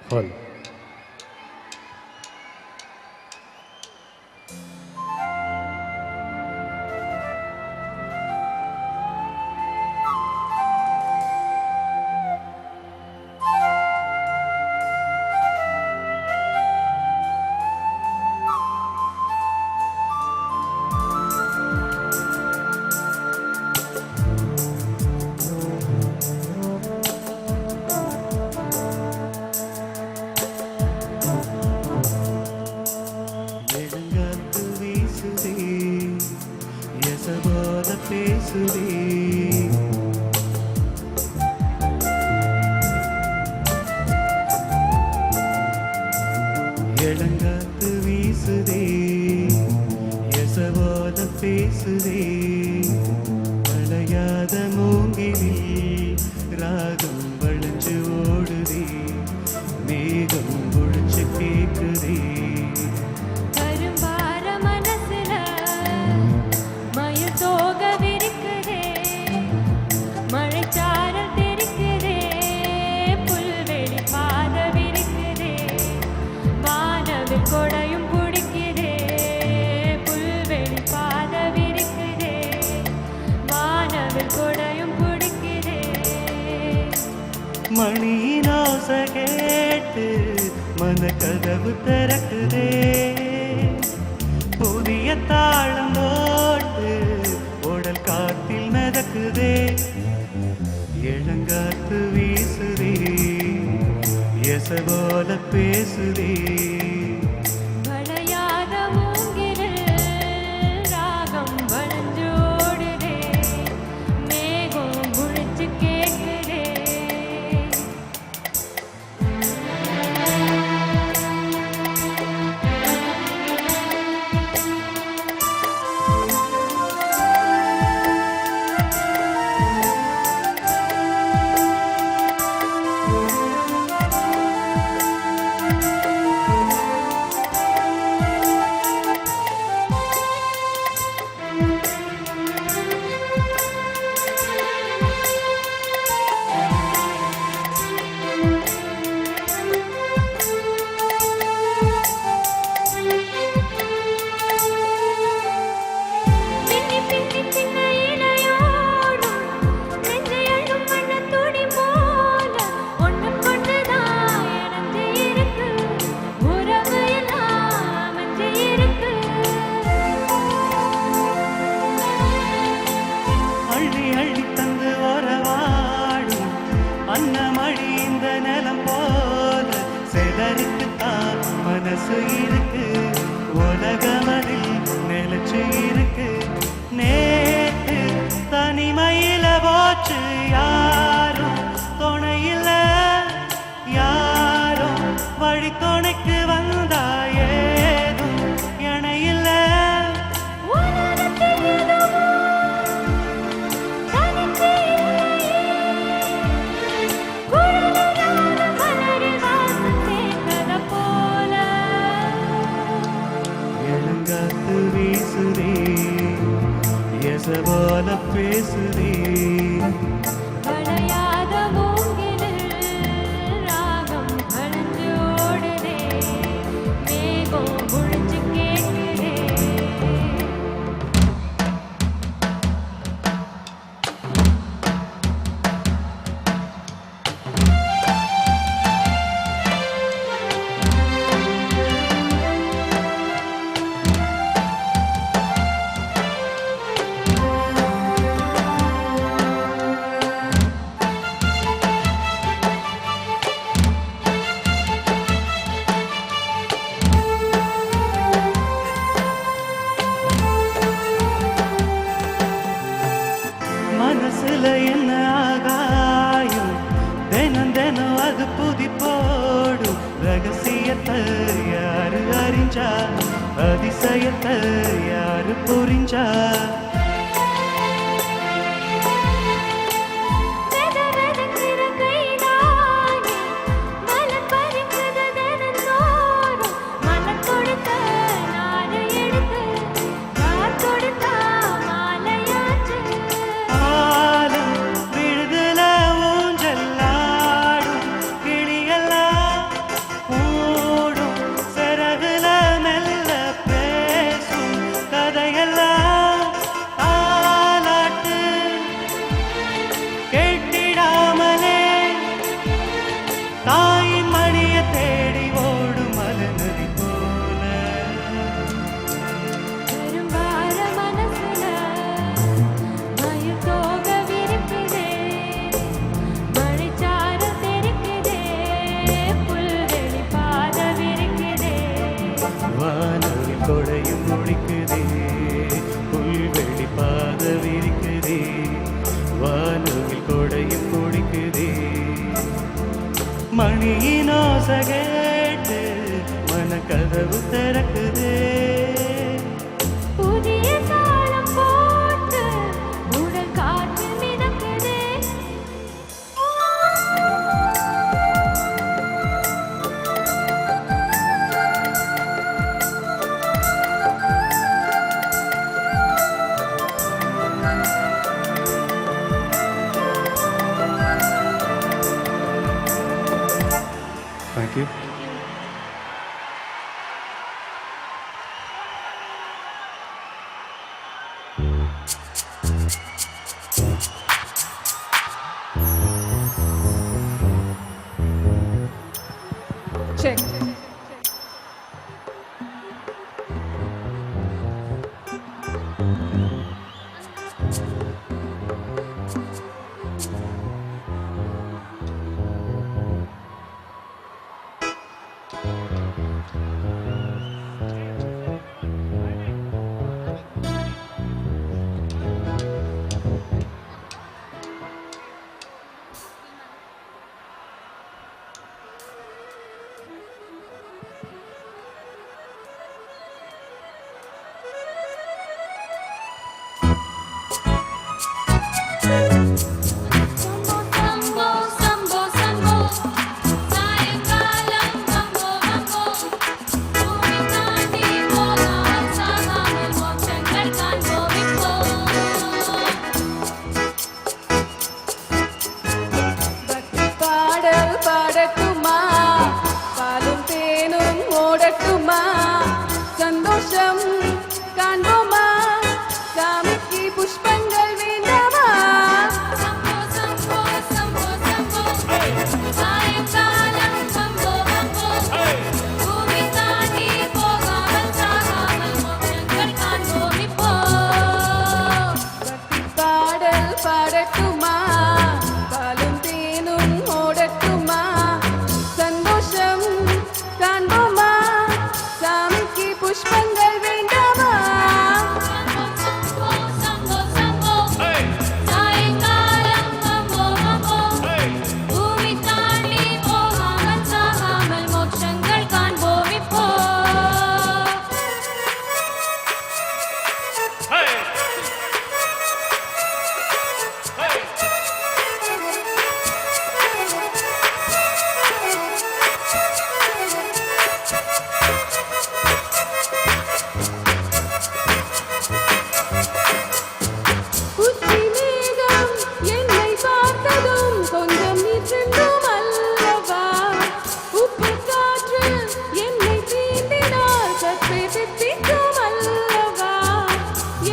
Fun. இளங்காத்து வீசுதே எசவோத பேசுதே வளையாத மூங்கிலில் ராகம் வளைஞ்சு ஓடுதே மேகம் ஒழிச்சு கேக்குதே கொடையும் பிடிக்குதே புல்வெளி பாத விரிக்குதே வானவில் கொடையும் பிடிக்குதே மணியின் ஓசை கேட்டு மன கதவு திறக்குதே புதிய தாளம் போட்டு உடல் காத்தில் மிதக்குதே இளங்காத்து வீசுதே எசவோல பேசுதே அன்னமழி இந்த நிலம் போல செதறிக்குத்தான் மனசு இருக்கு உலகமதில் நிலச்சு இருக்கு நேற்று தனிமையில போச்சு யாரும் துணையில யாரும் வழி துணைக்கு வந்தா ஏதும் இணையில எசவோல பேசுதே வளையாத மூங்கிலில் ராகம் வளைஞ்சு ஓடுதே மேகம் ஒழிச்சு கேட்குதே மனசுல என்ன ஆகாயம் தினம் தினம் அது புதி போடும் ரகசியத்தை யாரு அறிஞ்சா அதிசயத்தை யாரு புரிஞ்சா கொடுத்த நாளை எடுத்து யார் கொடுத்தா மாலையா thank you. Check. Sambo, sambo, sambo, சாயங்காலம் வம்போ வம்போ, பூமி தாண்டி போகாமல் சாகாமல் மோட்சங்கள் காண்போம் இப்போ. பக்தி பாடல் பாடட்டுமா, பாலும் தேனும் ஓடட்டுமா, சந்தோஷம் காண்போமா, சாமிக்கு புஷ்பங்கள் வேண்டாமா. சம்போ சம்போ சம்போ சம்போ, சாயங்காலம் வம்போ வம்போ, பூமி தாண்டி போகாமல் சாகாமல் மோட்சங்கள் காண்போம் இப்போ. பக்தி பாடல் பாடட்டுமா, பாலும் தேனும் ஓடட்டுமா, சந்தோஷம் காண்போமா, சாமிக்கு புஷ்பங்கள் வேண்டாமா. சம்போ சம்போ சம்போ, சாயங்காலம் வம்போ வம்போ, பூமி தாண்டி போகாமல் சாகாமல் மோட்சங்கள் காண்போம் இப்போ. உச்சி மேகம் என்னை பார்த்ததும் கொஞ்சம் நீர் சென்றும் அல்லவா, உப்பு காற்று என்னை தீண்டினால் சற்றே தித்திக்கும் அல்லவா,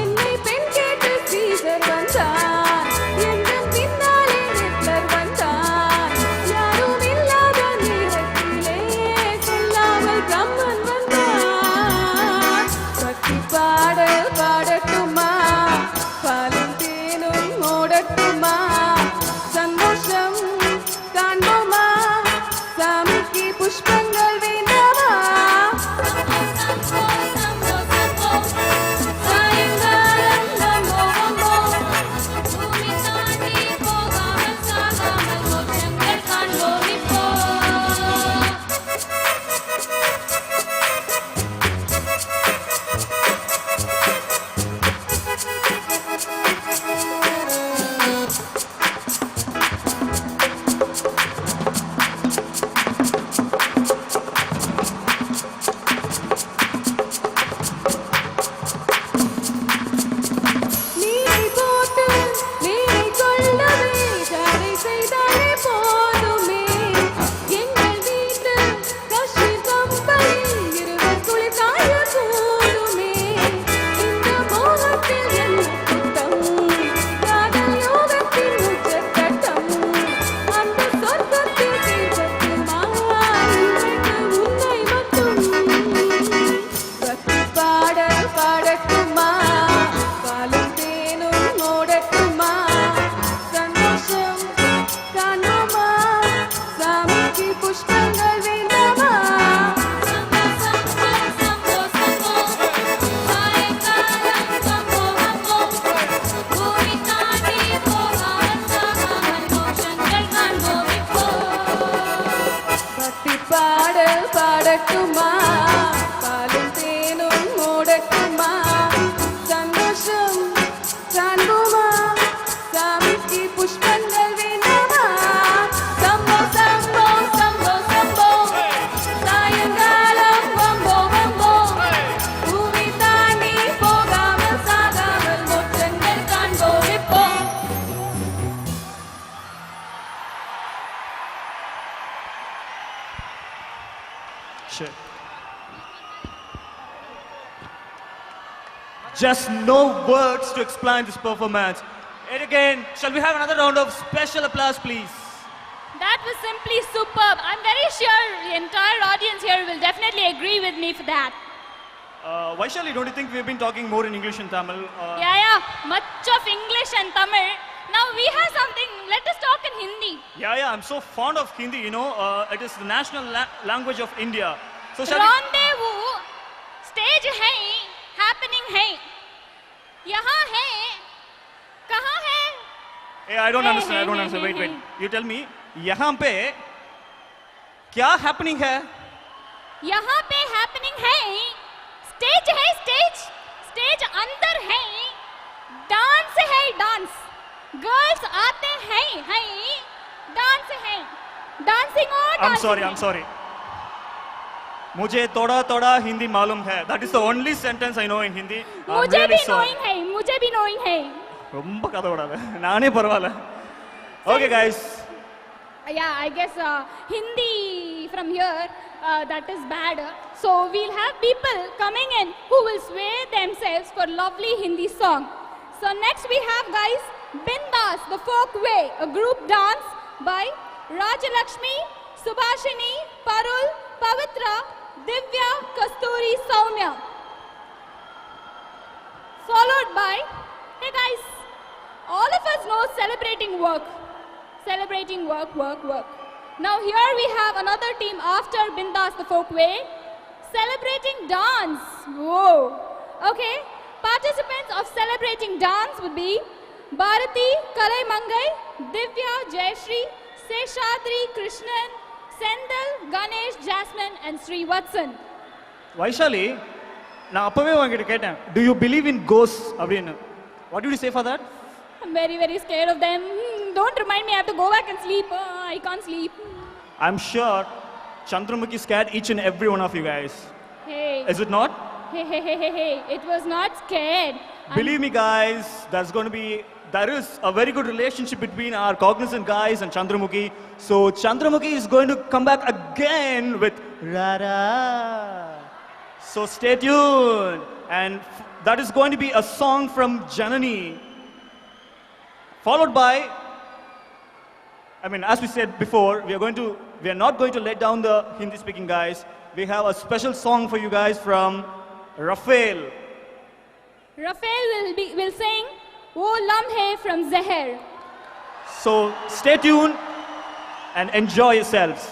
என்னை பெண் கேட்டு சீசர் வந்தான், எங்கள் பின்னாலே ஹிட்லர் வந்தான், யாரும் இல்லாத நேரத்திலே சொல்லாமல் பிரம்மன் வந்தான். பக்தி பாடல் பாடட்டுமா, பாலும் தேனும் ஓடட்டுமா, சந்தோஷம் காண்போமா, சாமிக்கு புஷ்பங்கள் வேண்டாமா. சம்போ சம்போ சம்போ, சாயங்காலம் வம்போ வம்போ, பூமி தாண்டி போகாமல் சாகாமல் மோட்சங்கள் காண்போம் இப்போ. நீரை போட்டு நீரை கொள்ளவே ஜாடை செய்தாலே போதுமே, எங்கள் வீட்டு காஷ்மீர் கம்பளில் இருவர் குளிர் காய கூடுமே, இந்த மோகத்தில் என்ன குத்தம், காதல் யோகத்தின் உச்சக்கட்டம், அந்த சொர்க்கத்தில் தீர்க்கட்டுமா, இன்றைக்கு உன்னை மட்டும். பக்தி பாடல் பாடட்டுமா, பாலும் தேனும் ஓடட்டுமா, சந்தோஷம் காண்போமா, சாமிக்கு புஷ்பங்கள் வேண்டாமா. சம்போ சம்போ சம்போ சம்போ, சாயங்காலம் வம்போ வம்போ, பூமி தாண்டி போகாமல் சாகாமல் மோட்சங்கள் காண்போம் இப்போ. பக்தி பாடல் பாடட்டுமா, பாலும் தேனும் ஓடட்டுமா, சந்தோஷம் காண்போமா, shit. Just no words to explain this performance. And again, shall we have another round of special applause, please? That was simply superb. I'm very sure the entire audience here will definitely agree with me for that. Vaishali, don't you think we've been talking more in English and Tamil? Yeah, much of English and Tamil. Now we have something, let us talk in Hindi. Yeah, I'm so fond of Hindi, you know. It is the national language of India. So shall we... Rendezvous, stage है, happening है, यहाँ है, कहाँ है? Hey, I don't understand. Wait. You tell me, यहाँ पे क्या happening है? यहाँ पे happening है, stage है, stage अंदर है, dance, girls आते हैं, dance है, dancing और dancing I'm sorry. मुझे थोड़ा हिंदी मालूम है. That is the only sentence I know in Hindi. I'm मुझे really भी sorry. knowing है. ரொம்ப கதை விடாத. நானே பரவாயில்ல. Okay guys. Yeah, I guess Hindi from here, that is bad. So we'll have people coming in who will sway themselves for lovely Hindi song. So next we have guys, Bindas, the folk way, a group dance by Rajalakshmi, Subhashini, Parul, Pavitra, Divya, Kasturi, Soumya. Followed by, hey guys, all of us know celebrating work. Now here we have another team after Bindas the folk way, celebrating dance. Whoa. Okay, participants of celebrating dance would be Bharati, Kalai Mangai, Divya, Jayashri, Seshadri, Krishnan, Sendal, Ganesh, Jasmine and Sri Watson. Vaishali, நான் அப்பவே உங்ககிட்ட கேட்டேன். Do you believe in ghosts அப்படின்னு? What did you say for that? I'm very, very scared of them. Don't remind me, I have to go back and sleep. I can't sleep. I'm sure Chandramukhi scared each and every one of you guys. Hey. Is it not? Hey. It was not scared. Believe me guys, there is a very good relationship between our Cognizant guys and Chandramukhi. So Chandramukhi is going to come back again with Rara. So stay tuned. And that is going to be a song from Janani. Followed by, as we said before, we are not going to let down the Hindi speaking guys. We have a special song for you guys from Rafael. Rafael will sing Wo Lamhe from Zahir. So stay tuned and enjoy yourselves.